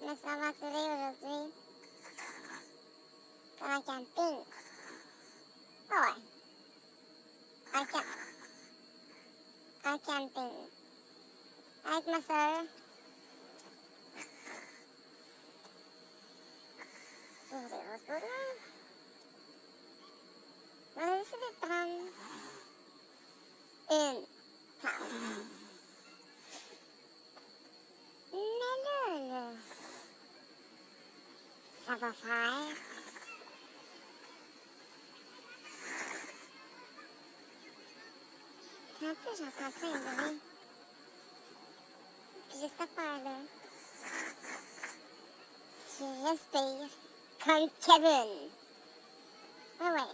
me suis aventurée aujourd'hui dans un camping. Ah ouais. Un camping. Avec ma soeur. J'ai des grosses boules, là. On a décidé de prendre une tente. Mais là, ça va faire. Puis en plus, j'entends plein de bruit. Puis j'ai cette affaire-là. Qui respire comme Kevin. Ah ouais.